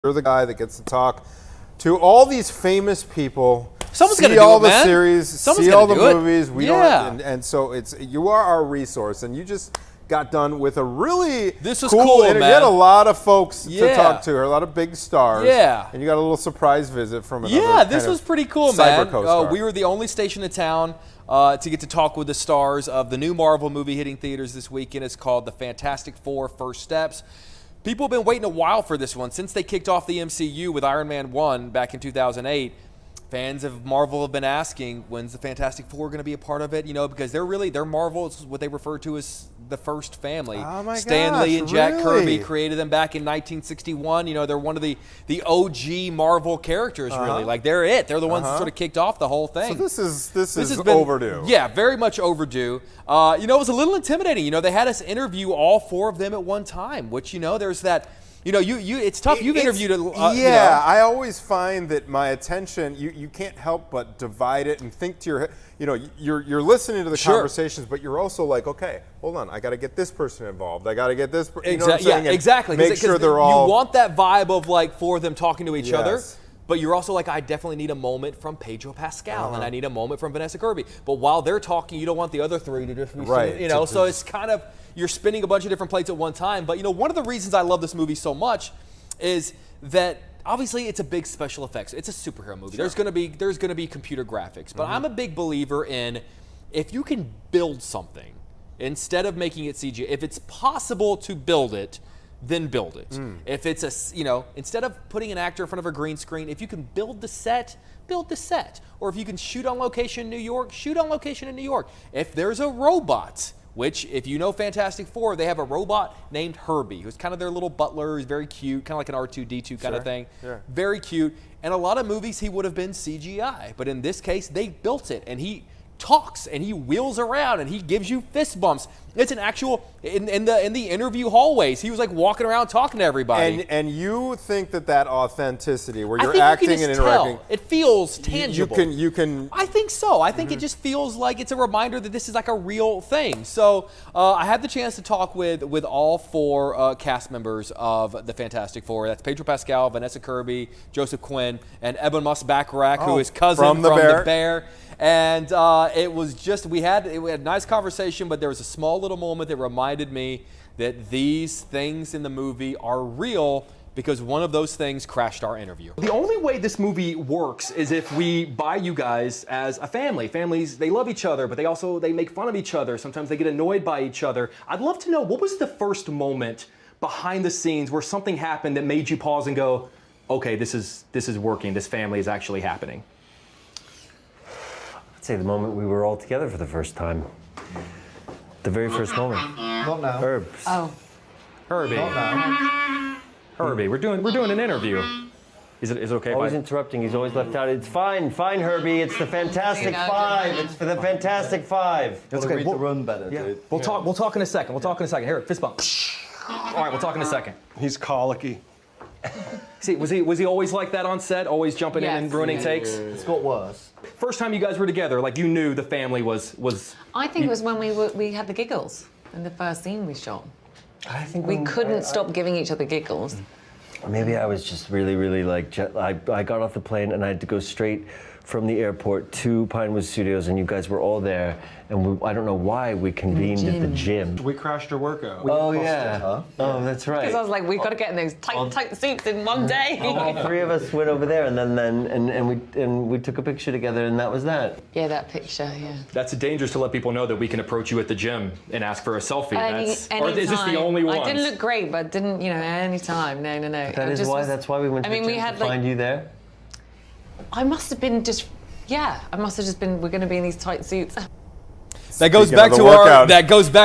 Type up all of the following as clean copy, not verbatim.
You're the guy that gets to talk to all these famous people. Someone's see gonna all do it, the man. series, Someone's see gonna all the do it. movies. We Yeah. don't, and so you are our resource, and you just got done with a really This was cool cool, interview. man. You had a lot of folks to Yeah. talk to, a lot of big stars. Yeah. And you got a little surprise visit from another. Yeah, this was pretty cool, man. Co-star. We were the only station in town to get to talk with the stars of the new Marvel movie hitting theaters this weekend. It's called The Fantastic Four: First Steps. People have been waiting a while for this one. Since they kicked off the MCU with Iron Man 1 back in 2008, fans of Marvel have been asking, when's the Fantastic Four going to be a part of it? You know, because they're Marvel. It's what they refer to as the first family. Oh my Stan Lee gosh, and Jack really? Kirby created them back in 1961. You know, they're one of the OG Marvel characters, really. Like, they're it. They're the ones that sort of kicked off the whole thing. So this is has been overdue. Yeah, very much overdue. You know, it was a little intimidating. You know, they had us interview all four of them at one time, which, you know, there's that. You know, it's tough. You've interviewed a yeah, you know. I always find that my attention, you can't help but divide it and think to your, you know, you're listening to the conversations, but you're also like, okay, hold on, I got to get this person involved. I got to get this. You know what I'm saying? Yeah, exactly. Make sure they're all. You want that vibe of like four of them talking to each other. Yes. But you're also like, I definitely need a moment from Pedro Pascal, and I need a moment from Vanessa Kirby. But while they're talking, you don't want the other three to just be Right. you know. So it's kind of, you're spinning a bunch of different plates at one time. But you know, one of the reasons I love this movie so much is that obviously it's a big special effects. It's a superhero movie. Sure. There's gonna be computer graphics. But I'm a big believer in, if you can build something instead of making it CG, if it's possible to build it, then build it. If it's instead of putting an actor in front of a green screen, if you can build the set, build the set. Or if you can shoot on location in New York, shoot on location in New York. If there's a robot, which, if you know Fantastic Four, they have a robot named Herbie, who's kind of their little butler. He's very cute, kind of like an R2-D2 kind of thing. Sure. Very cute. And a lot of movies, he would have been CGI. But in this case, they built it, and he talks, and he wheels around, and he gives you fist bumps. It's an actual, in the interview hallways, he was like walking around talking to everybody. And you think that authenticity, where I you're think acting you can and just interacting, tell. It feels tangible. You can. I think so. I think it just feels like it's a reminder that this is like a real thing. So I had the chance to talk with all four cast members of the Fantastic Four. That's Pedro Pascal, Vanessa Kirby, Joseph Quinn, and Moss-Bachrach, who is cousin from the Bear. And it was just, we had a nice conversation, but there was a small little moment that reminded me that these things in the movie are real, because one of those things crashed our interview. The only way this movie works is if we buy you guys as a family. Families, they love each other, but they make fun of each other. Sometimes they get annoyed by each other. I'd love to know, what was the first moment behind the scenes where something happened that made you pause and go, okay, this is working. This family is actually happening. I'd say the moment we were all together for the first time. The very first moment. Not now. Herbs. Oh. Herbie. Not now. Herbie, we're doing an interview. Is it okay Always interrupting. He's always left out. It's fine, Herbie. It's the Fantastic Five. It's for the Fantastic Five. That's okay. Read the run better, dude. We'll talk in a second. Here, fist bump. All right, we'll talk in a second. He's colicky. See, was he always like that on set? Always jumping in and ruining takes? It's got worse. First time you guys were together, like you knew the family was. I think it was when we had the giggles in the first scene we shot. I think We couldn't stop giving each other giggles. Maybe I was just really like, I got off the plane and I had to go straight from the airport to Pinewood Studios, and you guys were all there, and I don't know why we convened at the gym. We crashed your workout. Oh yeah. Oh, that's right. Because I was like, we've got to get in those tight suits in one day. All three of us went over there, and we took a picture together, and that was that. Yeah, that picture, yeah. That's dangerous to let people know that we can approach you at the gym and ask for a selfie. Or is this the only one? I didn't look great, but didn't, any time. No. That's why we went to the gym to find you there. I must have been just been, we're going to be in these tight suits. That goes back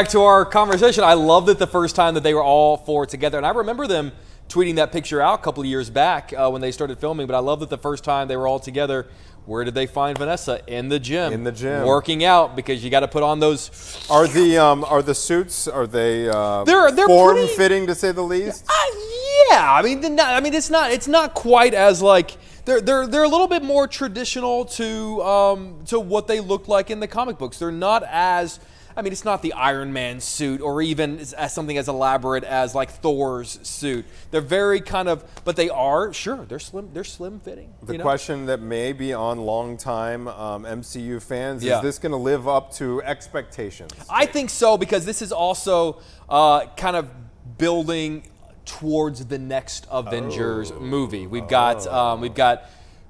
to our conversation. I love that the first time that they were all four together, and I remember them tweeting that picture out a couple of years back when they started filming. But I love that the first time they were all together. Where did they find Vanessa? In the gym. In the gym. Working out, because you got to put on those. Are the suits? Are they they're form-fitting, to say the least? Yeah. I mean, it's not quite as like. They're a little bit more traditional to what they looked like in the comic books. They're not as I mean, it's not the Iron Man suit or even as something as elaborate as like Thor's suit. They're very kind of, but they are, sure, they're slim fitting. The question that may be on long-time MCU fans, Yeah. is this going to live up to expectations? I think so, because this is also kind of building towards the next Avengers movie. We've got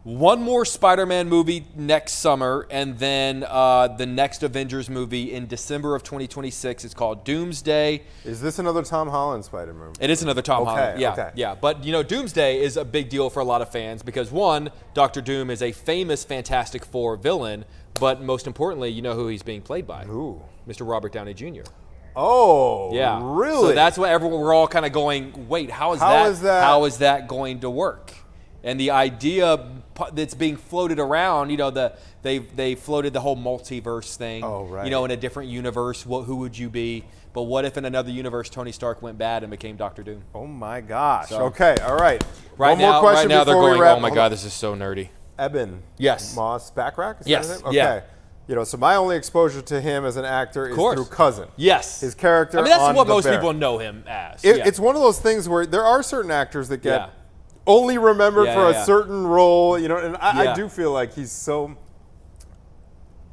one more Spider-Man movie next summer, and then the next Avengers movie in December of 2026. It's called Doomsday. Is this another Tom Holland Spider-Man? It is another Tom Holland. Yeah, okay. yeah. But you know, Doomsday is a big deal for a lot of fans because one, Doctor Doom is a famous Fantastic Four villain, but most importantly, you know who he's being played by? Who? Mr. Robert Downey Jr. Oh, Yeah, really? So that's what we're all kind of going. Wait, how is that going to work? And the idea that's being floated around, you know, they floated the whole multiverse thing. Oh, right. You know, in a different universe, who would you be? But what if in another universe Tony Stark went bad and became Doctor Doom? Oh my gosh. So- Okay, all right. Right One now, more question they're before we going. wrap. Oh my Hold God, on. this is so nerdy. Eben. Yes. Moss-Bachrach? Is Yes, that his name? Okay. yeah. You know, so my only exposure to him as an actor is course. through Cousin. Yes. His character I mean, that's on what The most Bear. people know him as. It's one of those things where there are certain actors that get Yeah. only remembered Yeah, for yeah. a certain role, you know, and I Yeah. do feel like he's so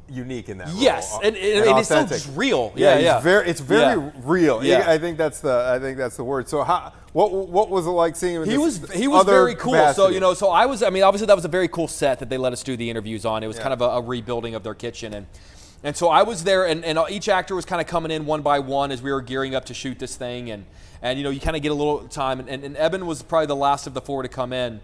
unique in that Yes, role. and it's so authentic. just real. Yeah, Yeah, yeah. It's very Yeah. real. Yeah. I think that's the word. So what was it like seeing him in He this was other very cool. So capacity? you know, so I mean, obviously that was a very cool set that they let us do the interviews on. It was kind of a rebuilding of their kitchen, and so I was there, and each actor was kind of coming in one by one as we were gearing up to shoot this thing, and you know, you kind of get a little time, and Eben was probably the last of the four to come in.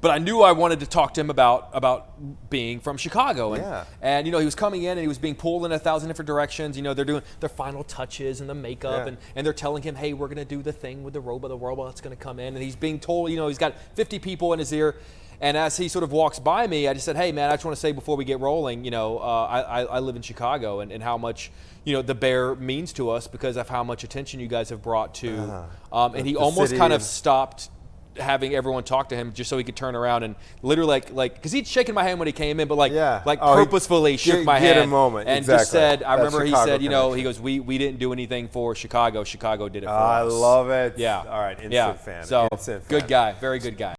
But I knew I wanted to talk to him about being from Chicago. And you know, he was coming in and he was being pulled in 1,000 different directions. You know, they're doing their final touches and the makeup, and they're telling him, hey, we're going to do the thing with the robot's going to come in. And he's being told, you know, he's got 50 people in his ear. And as he sort of walks by me, I just said, hey, man, I just want to say before we get rolling, you know, I live in Chicago and how much, you know, the Bear means to us because of how much attention you guys have brought to. And he almost city kind of stopped having everyone talk to him just so he could turn around and literally like because he'd shaken my hand when he came in, but purposefully shook my hand a moment. and Exactly. just said, I That remember he Chicago said, you know, connection. he goes, we didn't do anything for Chicago. Chicago did it for I us. love it. Yeah. All right, instant Yeah. fan. So Instant fan. good guy, very good guy.